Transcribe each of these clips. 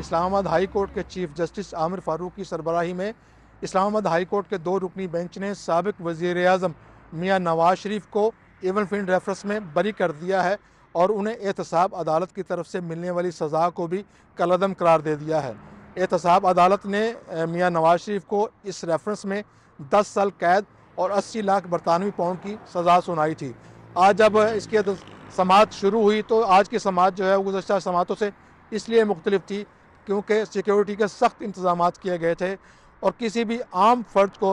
Islamabad high court के chief justice Aamir Farooq की सरबराही में इस्लामाबाद हाई कोर्ट के 2 रुकनी बेंच ने साबिक वज़ीर आज़म मियाँ नवाज शरीफ को एवन फील्ड रेफरेंस में बरी कर दिया है और उन्हें एहतसाब अदालत की तरफ से मिलने वाली सज़ा को भी कलअदम करार दे दिया है। एहतसाब अदालत ने मियाँ नवाज शरीफ को इस रेफरेंस में 10 साल कैद और 80 लाख बरतानवी पाउंड की सज़ा सुनाई थी। आज जब इसकी समाअत शुरू हुई तो आज की समाअत जो है वो गुज़श्ता समाअतों से इसलिए मुख्तलिफ थी क्योंकि सिक्योरिटी के सख्त इंतजाम किए गए थे और किसी भी आम फर्द को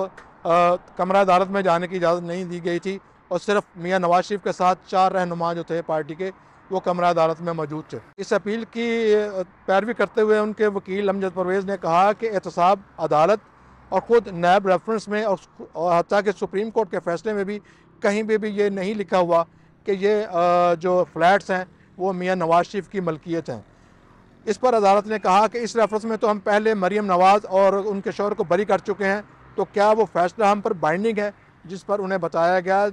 कमरा अदालत में जाने की इजाज़त नहीं दी गई थी और सिर्फ मियाँ नवाज शरीफ के साथ 4 रहनुमा जो थे पार्टी के वो कमरा अदालत में मौजूद थे। इस अपील की पैरवी करते हुए उनके वकील अमजद परवेज़ ने कहा कि एहतसाब अदालत और ख़ुद नैब रेफरेंस में और हत्ता के सुप्रीम कोर्ट के फैसले में भी कहीं भी ये नहीं लिखा हुआ कि ये जो फ्लैट्स हैं वो मियाँ नवाज शरीफ की मलकियत हैं। इस पर अदालत ने कहा कि इस रेफरेंस में तो हम पहले मरीम नवाज़ और उनके शौहर को बरी कर चुके हैं, तो क्या वो फैसला हम पर बाइंडिंग है? जिस पर उन्हें बताया गया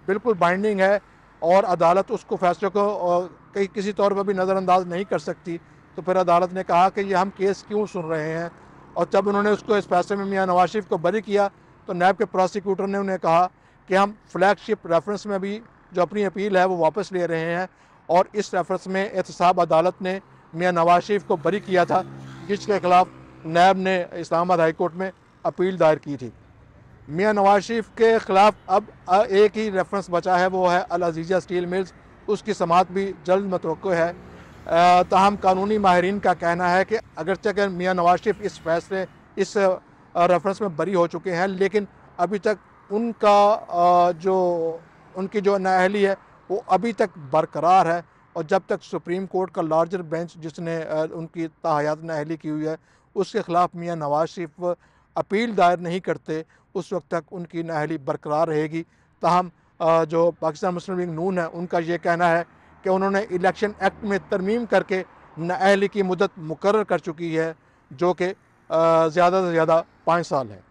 बिल्कुल बाइंडिंग है और अदालत उसको फैसले को किसी तौर पर भी नज़रअंदाज नहीं कर सकती। तो फिर अदालत ने कहा कि ये हम केस क्यों सुन रहे हैं, और जब उन्होंने उसको इस फैसले में मियाँ नवाज शरीफ को बरी किया तो नैब के प्रोसिक्यूटर ने उन्हें कहा कि हम फ्लैगशिप रेफरेंस में भी जो अपनी अपील है वो वापस ले रहे हैं और इस रेफरेंस में एहतसाब अदालत ने मियाँ नवाज शरीफ को बरी किया था, जिसके खिलाफ नैब ने इस्लामाबाद हाई कोर्ट में अपील दायर की थी। मियाँ नवाज शरीफ के ख़िलाफ़ अब एक ही रेफरेंस बचा है, वो है अल अज़ीज़ा स्टील मिल्स। उसकी समाअत भी जल्द मतवक्को है। ताहम कानूनी माहिरीन का कहना है कि अगरचे कि मियाँ नवाज शरीफ इस रेफरेंस में बरी हो चुके हैं, लेकिन अभी तक उनकी जो नाअहली है वो अभी तक बरकरार है और जब तक सुप्रीम कोर्ट का लार्जर बेंच जिसने उनकी ताहयात नाअहली की हुई है उसके ख़िलाफ़ मियाँ नवाज शरीफ अपील दायर नहीं करते, उस वक्त तक उनकी नाअहली बरकरार रहेगी। ताहम जो पाकिस्तान मुस्लिम लीग नून है उनका ये कहना है कि उन्होंने इलेक्शन एक्ट में तरमीम करके नाअहली की मुद्दत मुकर्रर कर चुकी है, जो कि ज़्यादा से ज़्यादा 5 साल है।